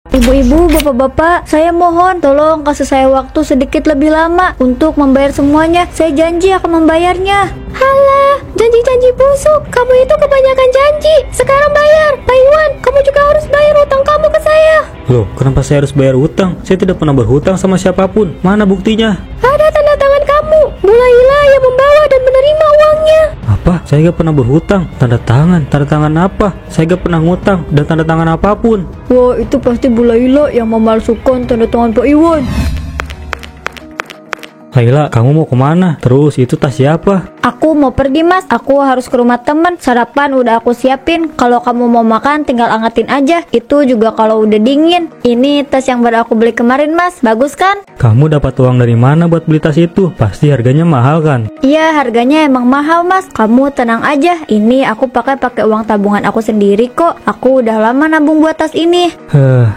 Ibu-ibu, bapak-bapak, saya mohon tolong kasih saya waktu sedikit lebih lama untuk membayar semuanya. Saya janji akan membayarnya. Halah, janji-janji busuk. Kamu itu kebanyakan janji. Sekarang bayar. Pak Iwan, kamu juga harus bayar utang kamu ke saya. Loh, kenapa saya harus bayar hutang? Saya tidak pernah berhutang sama siapapun. Mana buktinya? Ada tanda tangan kamu. Bulailah yang membawa dan menerima uangnya. Apa? Saya gak pernah berhutang. Tanda tangan apa? Saya gak pernah ngutang dan tanda tangan apapun. Wah, itu pasti Bu Laila yang memalsukan tanda tangan Pak Iwan. Laila, kamu mau kemana? Terus itu tas siapa? Aku mau pergi, Mas. Aku harus ke rumah teman. Sarapan udah aku siapin. Kalau kamu mau makan tinggal angetin aja. Itu juga kalau udah dingin. Ini tas yang baru aku beli kemarin, Mas. Bagus kan? Kamu dapat uang dari mana buat beli tas itu? Pasti harganya mahal kan? Iya, harganya emang mahal, Mas. Kamu tenang aja. Ini aku pakai uang tabungan aku sendiri kok. Aku udah lama nabung buat tas ini.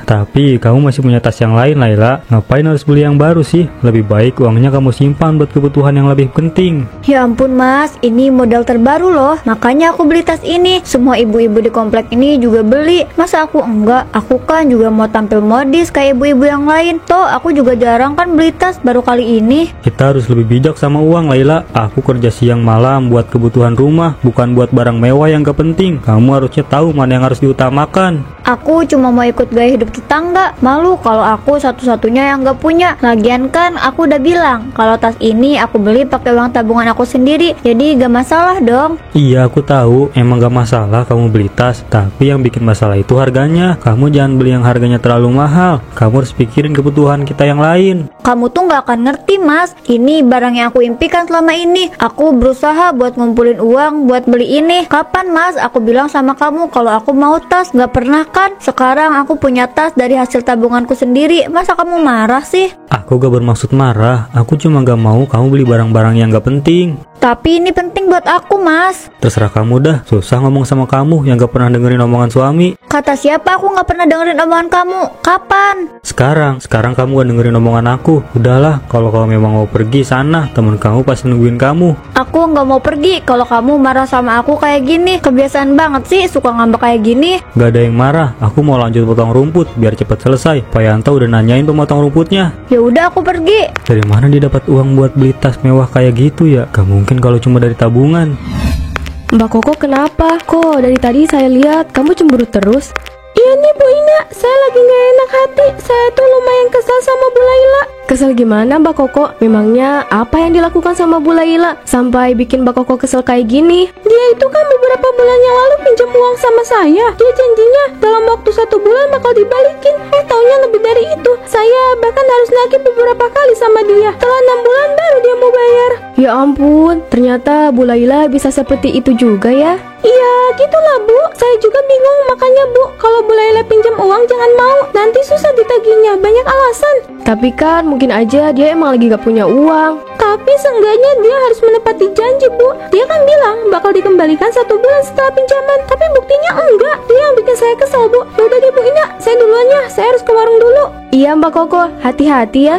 Tapi kamu masih punya tas yang lain, Laila. Ngapain harus beli yang baru sih? Lebih baik uangnya kamu simpan buat kebutuhan yang lebih penting. Ya ampun, Mas, ini modal terbaru loh. Makanya aku beli tas ini. Semua ibu-ibu di komplek ini juga beli. Masa aku enggak? Aku kan juga mau tampil modis kayak ibu-ibu yang lain. Toh aku juga jarang kan beli tas, baru kali ini. Kita harus lebih bijak sama uang, Laila. Aku kerja siang malam buat kebutuhan rumah, bukan buat barang mewah yang gak penting. Kamu harusnya tahu mana yang harus diutamakan. Aku cuma mau ikut gaya hidup tetangga. Malu kalau aku satu-satunya yang gak punya. Lagian kan aku udah bilang kalau tas ini aku beli pakai uang tabungan aku sendiri. Jadi gak masalah dong. Iya, aku tahu emang gak masalah kamu beli tas, tapi yang bikin masalah itu harganya. Kamu jangan beli yang harganya terlalu mahal. Kamu harus pikirin kebutuhan kita yang lain. Kamu tuh gak akan ngerti, Mas. Ini barang yang aku impikan selama ini. Aku berusaha buat ngumpulin uang buat beli ini. Kapan, Mas, aku bilang sama kamu kalau aku mau tas? Gak pernah kan? Sekarang aku punya tas dari hasil tabunganku sendiri. Masa kamu marah sih? Aku gak bermaksud marah. Aku cuma gak mau kamu beli barang-barang yang gak penting. Tapi ini penting buat aku, Mas. Terserah kamu dah. Susah ngomong sama kamu yang gak pernah dengerin omongan suami. Kata siapa aku gak pernah dengerin omongan kamu? Kapan? Sekarang kamu gak dengerin omongan aku. Udahlah, kalau kamu memang mau pergi sana, temen kamu pasti nungguin kamu. Aku gak mau pergi kalau kamu marah sama aku kayak gini. Kebiasaan banget sih suka ngambek kayak gini. Gak ada yang marah. Aku mau lanjut potong rumput biar cepat selesai. Pak Yanto udah nanyain pemotong rumputnya. Ya udah, aku pergi. Dari mana dia dapat uang buat beli tas mewah kayak gitu ya? Gak mungkin kalau cuma dari tabungan. Mbak Koko kenapa? Kok dari tadi saya lihat kamu cemburu terus? Iya nih Bu Ina, saya lagi gak enak hati. Saya tuh lumayan kesal sama Bu Laila. Kesel gimana Mbak Koko? Memangnya apa yang dilakukan sama Bu Laila sampai bikin Mbak Koko kesel kayak gini? Dia itu kan beberapa bulan yang lalu pinjam uang sama saya. Dia janjinya dalam waktu 1 bulan bakal dibalikin. Taunya lebih dari itu. Saya bahkan harus nagih beberapa kali sama dia. Setelah 6 bulan baru dia mau bayar. Ya ampun, ternyata Bu Laila bisa seperti itu juga ya. Iya, gitulah Bu. Saya juga bingung, makanya Bu, kalau Bu Laila pinjam uang jangan mau. Nanti susah ditagihnya, banyak alasan. Tapi kan mungkin aja dia emang lagi gak punya uang. Tapi seenggaknya dia harus menepati janji Bu. Dia kan bilang bakal dikembalikan 1 bulan setelah pinjaman. Tapi buktinya enggak. Dia yang bikin saya kesal Bu. Yaudah deh Bu Ina, saya duluan ya. Saya harus ke warung dulu. Iya Mbak Koko, hati-hati ya.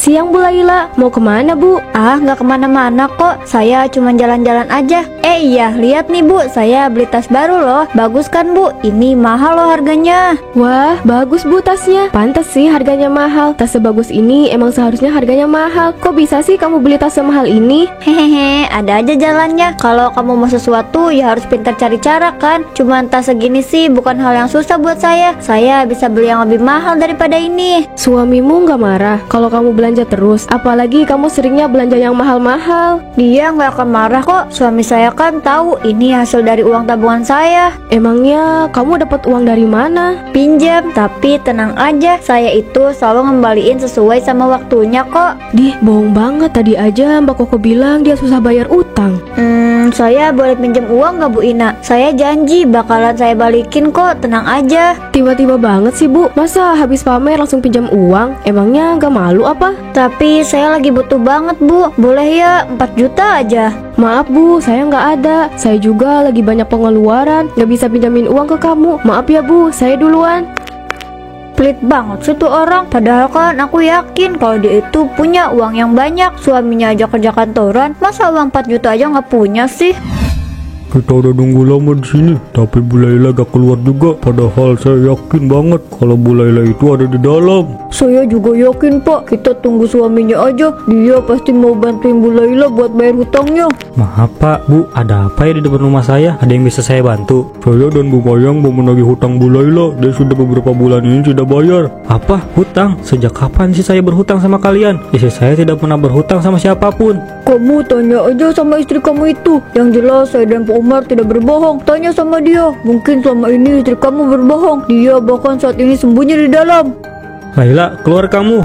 Siang Bu Laila, mau kemana Bu? Ah, nggak kemana-mana kok. Saya cuma jalan-jalan aja. Iya, lihat nih Bu, saya beli tas baru loh. Bagus kan Bu? Ini mahal loh harganya. Wah, bagus Bu tasnya. Pantas sih harganya mahal. Tas sebagus ini emang seharusnya harganya mahal. Kok bisa sih kamu beli tas semahal ini? Hehehe, ada aja jalannya. Kalau kamu mau sesuatu ya harus pintar cari cara kan. Cuman tas segini sih bukan hal yang susah buat saya. Saya bisa beli yang lebih mahal daripada ini. Suamimu nggak marah kalau kamu belanja terus? Apalagi kamu seringnya belanja yang mahal-mahal. Dia nggak akan marah kok. Suami saya kan tahu ini hasil dari uang tabungan saya. Emangnya kamu dapat uang dari mana? Pinjam, tapi tenang aja. Saya itu selalu ngembaliin sesuai sama waktunya kok. Dih, bohong banget. Tadi aja Mbak Koko bilang dia susah bayar utang. Saya boleh pinjam uang nggak Bu Ina? Saya janji bakalan saya balikin kok, tenang aja. Tiba-tiba banget sih Bu. Masa habis pamer langsung pinjam uang? Emangnya nggak malu apa? Tapi saya lagi butuh banget Bu. Boleh ya 4 juta aja. Maaf Bu, saya nggak ada. Saya juga lagi banyak pengeluaran, nggak bisa pinjamin uang ke kamu. Maaf ya Bu, saya duluan. Pelit banget sih tuh orang. Padahal kan aku yakin kalau dia itu punya uang yang banyak. Suaminya aja kerja kantoran, masa uang 4 juta aja nggak punya sih? Kita udah nunggu lama di sini, tapi Bu Laila gak keluar juga. Padahal saya yakin banget kalau Bu Laila itu ada di dalam. Saya juga yakin Pak, kita tunggu suaminya aja. Dia pasti mau bantuin Bu Laila buat bayar hutangnya. Maaf Pak, Bu, ada apa ya di depan rumah saya? Ada yang bisa saya bantu? Saya dan Bu Mayang mau menagih hutang Bu Laila. Dia sudah beberapa bulan ini tidak bayar. Apa? Hutang? Sejak kapan sih saya berhutang sama kalian? Istri saya tidak pernah berhutang sama siapapun. Kamu tanya aja sama istri kamu itu. Yang jelas saya dan Pak Umar tidak berbohong. Tanya sama dia. Mungkin selama ini istri kamu berbohong. Dia bahkan saat ini sembunyi di dalam. Laila, keluar kamu.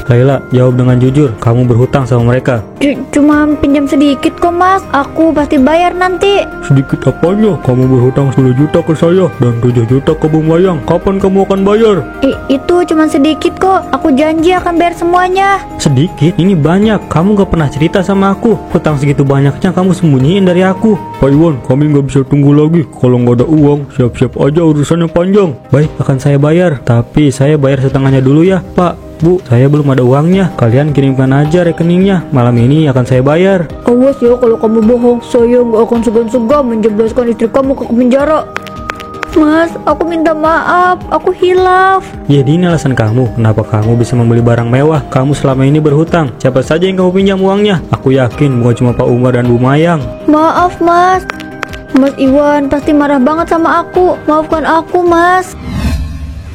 Laila, jawab dengan jujur, kamu berhutang sama mereka. Cuma pinjam sedikit kok Mas. Aku pasti bayar nanti. Sedikit apanya? Kamu berhutang 10 juta ke saya dan 7 juta ke Bu Mayang. Kapan kamu akan bayar? Itu cuma sedikit kok. Aku janji akan bayar semuanya. Sedikit? Ini banyak. Kamu gak pernah cerita sama aku. Hutang segitu banyaknya kamu sembunyiin dari aku. Pak Iwan, kami gak bisa tunggu lagi. Kalau gak ada uang, siap-siap aja urusannya panjang. Baik, akan saya bayar. Tapi saya bayar setengahnya dulu ya, Pak. Bu, saya belum ada uangnya. Kalian kirimkan aja rekeningnya. Malam ini akan saya bayar. Awas ya kalau kamu bohong. Saya nggak akan segan-segan menjebloskan istri kamu ke penjara. Mas, aku minta maaf. Aku hilaf. Jadi ini alasan kamu kenapa kamu bisa membeli barang mewah. Kamu selama ini berhutang. Siapa saja yang kamu pinjam uangnya? Aku yakin bukan cuma Pak Umar dan Bu Mayang. Maaf Mas. Mas Iwan pasti marah banget sama aku. Maafkan aku Mas.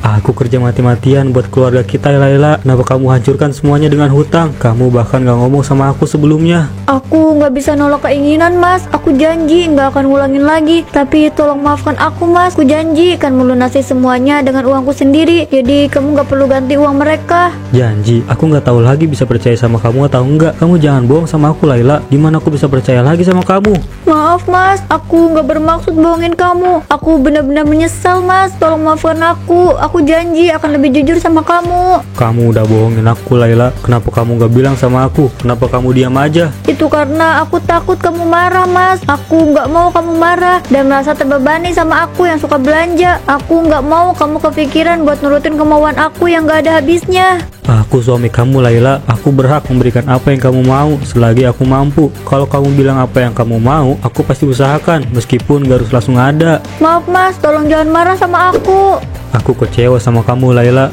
Aku kerja mati-matian buat keluarga kita, Laila. Kenapa kamu hancurkan semuanya dengan hutang? Kamu bahkan gak ngomong sama aku sebelumnya. Aku gak bisa nolak keinginan Mas. Aku janji gak akan ngulangin lagi. Tapi tolong maafkan aku Mas. Aku janji akan melunasi semuanya dengan uangku sendiri. Jadi kamu gak perlu ganti uang mereka. Janji? Aku gak tahu lagi bisa percaya sama kamu atau enggak. Kamu jangan bohong sama aku, Laila. Gimana aku bisa percaya lagi sama kamu? Maaf Mas, aku gak bermaksud bohongin kamu. Aku benar-benar menyesal Mas. Tolong maafkan aku. Aku janji akan lebih jujur sama kamu. Kamu udah bohongin aku, Laila. Kenapa kamu gak bilang sama aku? Kenapa kamu diam aja? Itu karena aku takut kamu marah Mas. Aku gak mau kamu marah dan merasa terbebani sama aku yang suka belanja. Aku gak mau kamu kepikiran buat nurutin kemauan aku yang gak ada habisnya. Aku suami kamu, Laila. Aku berhak memberikan apa yang kamu mau selagi aku mampu. Kalau kamu bilang apa yang kamu mau, aku pasti usahakan meskipun gak harus langsung ada. Maaf Mas, tolong jangan marah sama aku. Aku kecewa sama kamu, Laila.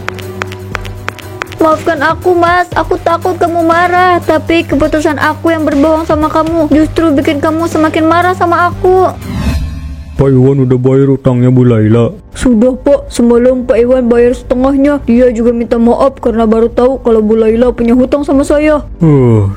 Maafkan aku Mas, aku takut kamu marah. Tapi keputusan aku yang berbohong sama kamu justru bikin kamu semakin marah sama aku. Pak Iwan udah bayar utangnya Bu Laila. Sudah Pak, semalam Pak Iwan bayar setengahnya. Dia juga minta maaf karena baru tahu kalau Bu Laila punya hutang sama saya.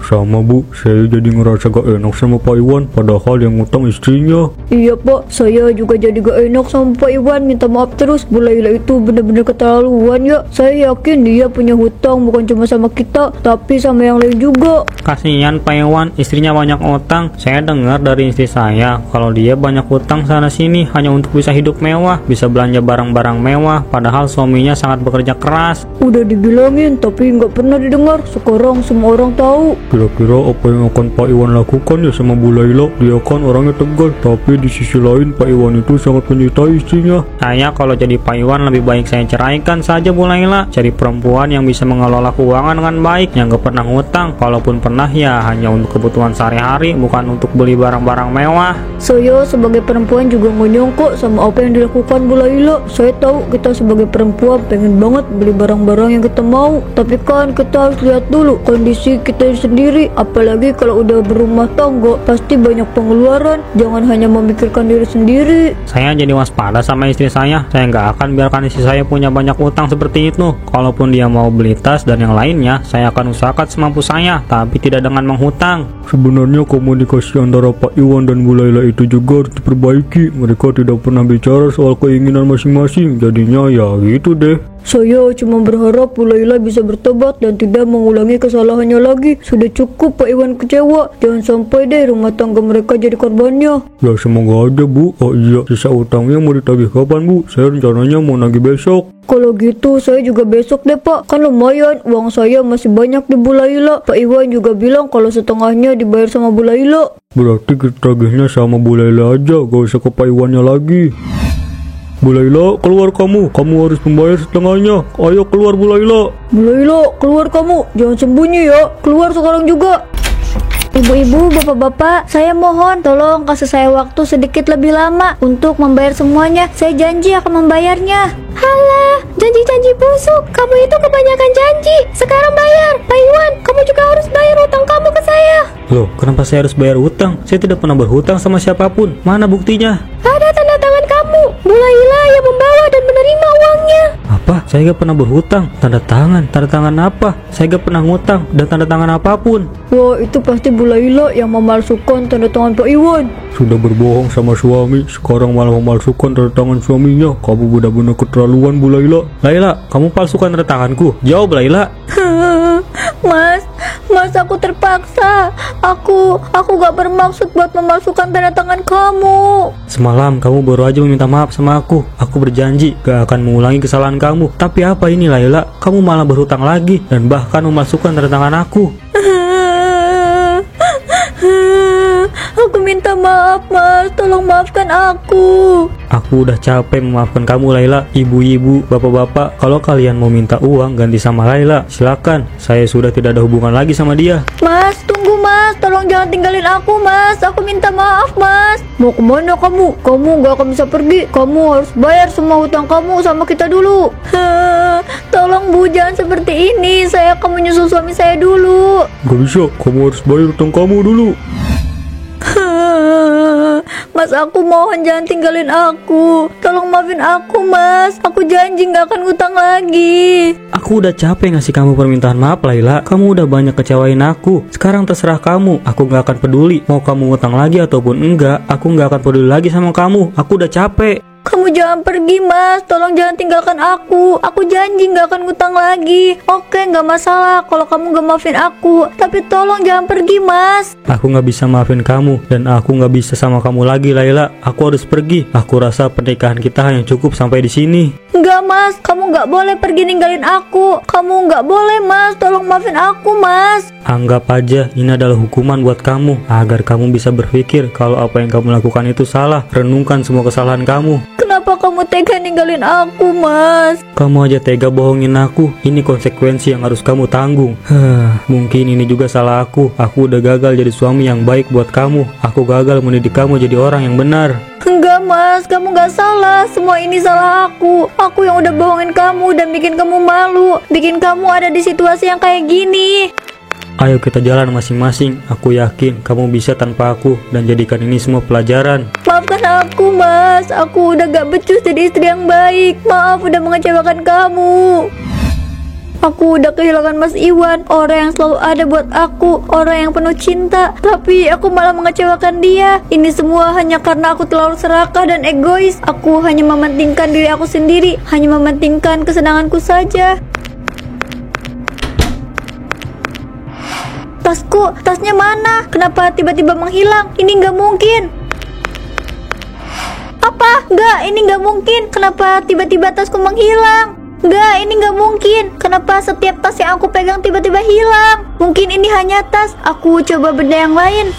Sama Bu, saya jadi ngerasa gak enak sama Pak Iwan, padahal yang utang istrinya. Iya Pak, saya juga jadi gak enak sama Pak Iwan, minta maaf terus. Bu Laila itu benar-benar keterlaluan ya. Saya yakin dia punya hutang bukan cuma sama kita, tapi sama yang lain juga. Kasihan Pak Iwan, istrinya banyak utang. Saya dengar dari istri saya kalau dia banyak hutang sana sini hanya untuk bisa hidup mewah, bisa belanja barang-barang mewah, padahal suaminya sangat bekerja keras. Udah dibilangin tapi nggak pernah didengar. Sekarang semua orang tahu. Kira-kira apa yang akan Pak Iwan lakukan ya sama Bu Laila? Dia kan orangnya tegas, tapi di sisi lain Pak Iwan itu sangat mencintai istrinya. Saya kalau jadi Pak Iwan lebih baik saya ceraikan saja Bu Laila. Cari perempuan yang bisa mengelola keuangan dengan baik, yang gak pernah ngutang. Kalaupun pernah ya hanya untuk kebutuhan sehari-hari, bukan untuk beli barang-barang mewah. Saya sebagai perempuan juga nggak nyongkok sama apa yang dilakukan Bu Laila. Saya tahu kita sebagai perempuan pengen banget beli barang-barang yang kita mau, tapi kan kita harus lihat dulu kondisi kita sendiri. Apalagi kalau udah berumah tangga, pasti banyak pengeluaran. Jangan hanya memikirkan diri sendiri. Saya jadi waspada sama istri saya. Saya nggak akan biarkan istri saya punya banyak utang seperti itu. Kalaupun dia mau beli tas dan yang lainnya, saya akan usahakan semampu saya, tapi tidak dengan menghutang. Sebenarnya komunikasi antara Pak Iwan dan Bu Laila itu juga harus diperbaiki. Mereka tidak pernah bicara soal keinginan masing-masing, jadinya ya gitu deh. Saya cuma berharap Bu Laila bisa bertobat dan tidak mengulangi kesalahannya lagi. Sudah cukup Pak Iwan kecewa. Jangan sampai deh rumah tangga mereka jadi korbannya. Ya semoga aja Bu. Oh iya, sisa utangnya mau ditagih kapan Bu? Saya rencananya mau nagih besok. Kalau gitu saya juga besok deh Pak. Kan lumayan, uang saya masih banyak di Bu Laila. Pak Iwan juga bilang kalau setengahnya dibayar sama Bu Laila. Berarti kita tagihnya sama Bu Laila aja, gak usah ke Pak Iwannya lagi. Bu Laila, keluar kamu. Kamu harus membayar setengahnya. Ayo keluar Bu Laila. Bu Laila, keluar kamu. Jangan sembunyi ya. Keluar sekarang juga. Ibu-ibu, bapak-bapak, saya mohon tolong kasih saya waktu sedikit lebih lama untuk membayar semuanya. Saya janji akan membayarnya. Halah, janji-janji busuk. Kamu itu kebanyakan janji. Sekarang bayar. Pak Iwan, kamu juga harus bayar utang kamu ke saya. Loh, kenapa saya harus bayar hutang? Saya tidak pernah berhutang sama siapapun. Mana buktinya? Ada tanda tangan kamu. Bu Laila yang membawa dan menerima uangnya. Apa? Saya gak pernah berhutang. Tanda tangan? Tanda tangan apa? Saya gak pernah ngutang dan tanda tangan apapun. Wah, itu pasti Bu Laila yang memalsukan tanda tangan Pak Iwan. Sudah berbohong sama suami, sekarang malah memalsukan tanda tangan suaminya. Kamu benar-benar keterlaluan, Bu Laila. Laila, kamu palsukan tanda tanganku. Jawab, Laila. Mas, aku terpaksa. Aku gak bermaksud buat memalsukan tanda tangan kamu. Semalam kamu baru aja meminta maaf sama aku. Aku berjanji gak akan mengulangi kesalahan kamu. Tapi apa ini, Laila? Kamu malah berhutang lagi dan bahkan memalsukan tanda tangan aku. Aku minta maaf, Mas. Tolong maafkan aku. Aku udah capek memaafkan kamu, Laila. Ibu-ibu, bapak-bapak, kalau kalian mau minta uang ganti sama Laila, silakan. Saya sudah tidak ada hubungan lagi sama dia. Mas, tunggu Mas. Tolong jangan tinggalin aku, Mas. Aku minta maaf, Mas. Mau kemana kamu? Kamu gak akan bisa pergi. Kamu harus bayar semua hutang kamu sama kita dulu. Tolong Bu, jangan seperti ini. Saya akan menyusul suami saya dulu. Gak bisa, kamu harus bayar hutang kamu dulu. Mas, aku mohon jangan tinggalin aku. Tolong maafin aku, Mas. Aku janji gak akan ngutang lagi. Aku udah capek ngasih kamu permintaan maaf, Laila. Kamu udah banyak kecewain aku. Sekarang terserah kamu. Aku gak akan peduli mau kamu ngutang lagi ataupun enggak. Aku gak akan peduli lagi sama kamu. Aku udah capek. Kamu jangan pergi, Mas. Tolong jangan tinggalkan aku. Aku janji gak akan ngutang lagi. Oke, gak masalah kalau kamu gak maafin aku. Tapi tolong jangan pergi, Mas. Aku gak bisa maafin kamu dan aku gak bisa sama kamu lagi, Laila. Aku harus pergi. Aku rasa pernikahan kita hanya cukup sampai di sini. Enggak, Mas. Kamu gak boleh pergi ninggalin aku. Kamu gak boleh, Mas. Tolong maafin aku, Mas. Anggap aja ini adalah hukuman buat kamu agar kamu bisa berpikir kalau apa yang kamu lakukan itu salah. Renungkan semua kesalahan kamu. Kenapa kamu tega ninggalin aku, Mas? Kamu aja tega bohongin aku. Ini konsekuensi yang harus kamu tanggung. Mungkin ini juga salah aku. Aku udah gagal jadi suami yang baik buat kamu. Aku gagal mendidik kamu jadi orang yang benar. Enggak, Mas, kamu gak salah. Semua ini salah aku. Aku yang udah bohongin kamu dan bikin kamu malu, bikin kamu ada di situasi yang kayak gini. Ayo kita jalan masing-masing. Aku yakin kamu bisa tanpa aku dan jadikan ini semua pelajaran. Maafkan aku, Mas. Aku udah gak becus jadi istri yang baik. Maaf udah mengecewakan kamu. Aku udah kehilangan Mas Iwan, orang yang selalu ada buat aku, orang yang penuh cinta. Tapi aku malah mengecewakan dia. Ini semua hanya karena aku terlalu serakah dan egois. Aku hanya mementingkan diri aku sendiri, hanya mementingkan kesenanganku saja. Tasku, tasnya mana? Kenapa tiba-tiba menghilang? Ini nggak mungkin. Apa? Nggak, ini nggak mungkin. Kenapa tiba-tiba tasku menghilang? Nggak, ini nggak mungkin. Kenapa setiap tas yang aku pegang tiba-tiba hilang? Mungkin ini hanya tas. Aku coba benda yang lain.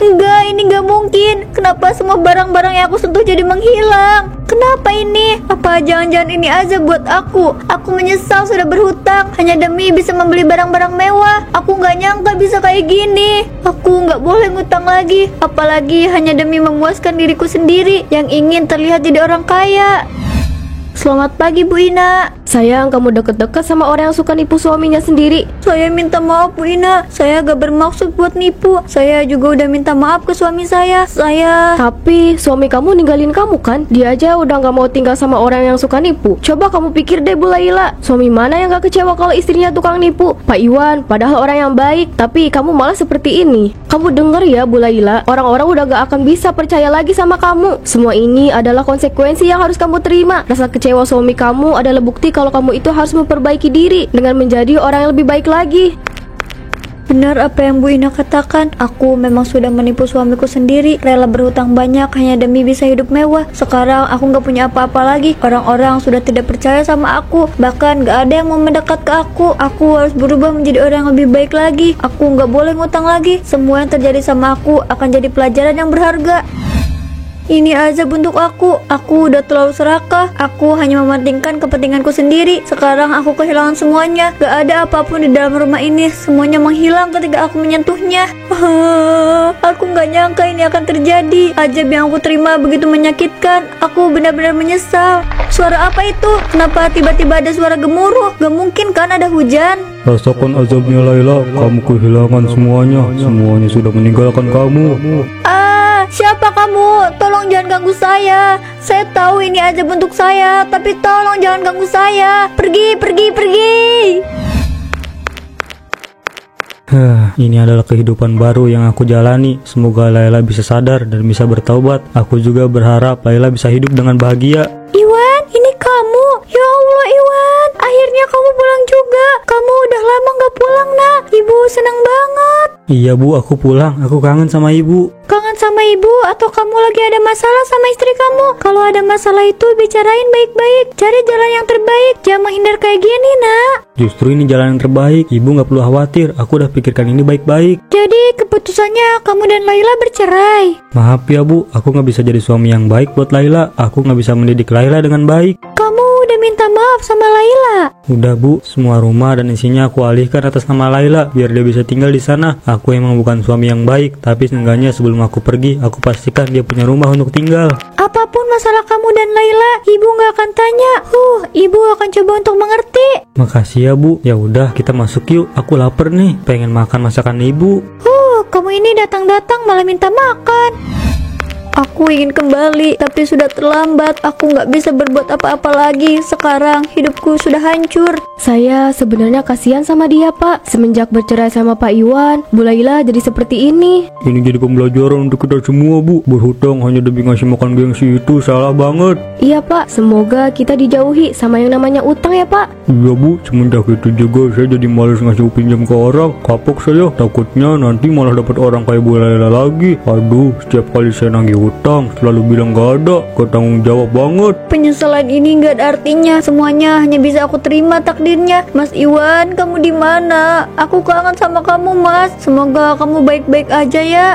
Enggak, ini nggak mungkin. Kenapa semua barang-barang yang aku sentuh jadi menghilang? Kenapa ini? Apa jangan-jangan ini aja buat aku? Aku menyesal sudah berhutang hanya demi bisa membeli barang-barang mewah. Aku nggak nyangka bisa kayak gini. Aku nggak boleh ngutang lagi, apalagi hanya demi memuaskan diriku sendiri yang ingin terlihat jadi orang kaya. Selamat pagi, Bu Ina. Sayang, kamu deket-deket sama orang yang suka nipu suaminya sendiri. Saya minta maaf, Bu Ina. Saya gak bermaksud buat nipu. Saya juga udah minta maaf ke suami saya. Tapi suami kamu ninggalin kamu kan? Dia aja udah gak mau tinggal sama orang yang suka nipu. Coba kamu pikir deh, Bu Laila. Suami mana yang gak kecewa kalau istrinya tukang nipu? Pak Iwan, padahal orang yang baik, tapi kamu malah seperti ini. Kamu denger ya, Bu Laila. Orang-orang udah gak akan bisa percaya lagi sama kamu. Semua ini adalah konsekuensi yang harus kamu terima. Rasa kecewa suami kamu adalah bukti kalau kamu itu harus memperbaiki diri dengan menjadi orang yang lebih baik lagi. Benar apa yang Bu Ina katakan. Aku memang sudah menipu suamiku sendiri, rela berhutang banyak hanya demi bisa hidup mewah. Sekarang aku gak punya apa-apa lagi. Orang-orang sudah tidak percaya sama aku. Bahkan gak ada yang mau mendekat ke aku. Aku harus berubah menjadi orang yang lebih baik lagi. Aku gak boleh ngutang lagi. Semua yang terjadi sama aku akan jadi pelajaran yang berharga. Ini azab untuk aku. Aku udah terlalu serakah. Aku hanya mementingkan kepentinganku sendiri. Sekarang aku kehilangan semuanya. Gak ada apapun di dalam rumah ini. Semuanya menghilang ketika aku menyentuhnya. Aku gak nyangka ini akan terjadi. Azab yang aku terima begitu menyakitkan. Aku benar-benar menyesal. Suara apa itu? Kenapa tiba-tiba ada suara gemuruh? Gak mungkin kan ada hujan? Rasakan azabnya Laila, kamu kehilangan semuanya. Semuanya sudah meninggalkan kamu. Siapa kamu? Tolong jangan ganggu saya. Saya tahu ini azab untuk saya, tapi tolong jangan ganggu saya. Pergi, pergi, pergi. Ini adalah kehidupan baru yang aku jalani. Semoga Laila bisa sadar dan bisa bertaubat. Aku juga berharap Laila bisa hidup dengan bahagia. Iwan, ini kamu. Ya Allah, Iwan. Akhirnya kamu pulang juga. Kamu udah lama gak pulang, nak. Ibu senang banget. Iya bu, aku pulang. Aku kangen sama ibu. Kangen sama ibu atau kamu lagi ada masalah sama istri kamu? Kalau ada masalah itu bicarain baik-baik. Cari jalan yang terbaik. Jangan menghindar kayak gini, nak. Justru ini jalan yang terbaik. Ibu gak perlu khawatir. Aku udah pikirkan ini baik-baik. Jadi keputusannya kamu dan Laila bercerai. Maaf ya bu, aku gak bisa jadi suami yang baik buat Laila. Aku gak bisa mendidik Laila dengan baik. Kamu udah minta maaf sama Laila? Udah bu, semua rumah dan isinya aku alihkan atas nama Laila biar dia bisa tinggal di sana. Aku emang bukan suami yang baik, tapi seenggaknya sebelum aku pergi, aku pastikan dia punya rumah untuk tinggal. Apapun masalah kamu dan Laila, ibu gak akan tanya. Ibu akan coba untuk mengerti. Makasih ya bu. Ya udah, kita masuk yuk. Aku lapar nih, pengen makan masakan ibu. Kamu ini datang-datang malah minta makan. Aku ingin kembali, tapi sudah terlambat. Aku nggak bisa berbuat apa-apa lagi. Sekarang hidupku sudah hancur. Saya sebenarnya kasihan sama dia, Pak. Semenjak bercerai sama Pak Iwan, Bu Laila jadi seperti ini. Ini jadi pembelajaran untuk kita semua bu. Berhutang hanya demi ngasih makan gengsi itu salah banget. Iya, Pak. Semoga kita dijauhi sama yang namanya utang ya, Pak. Iya bu, semenjak itu juga saya jadi malas ngasih pinjam ke orang. Kapok saya, takutnya nanti malah dapat orang kayak Bu Laila lagi. Aduh, setiap kali saya nagih utang selalu bilang gak ada, gak tanggung jawab banget. Penyesalan ini gak ada artinya. Semuanya hanya bisa aku terima takdirnya. Mas Iwan, kamu di mana? Aku kangen sama kamu, Mas. Semoga kamu baik-baik aja ya.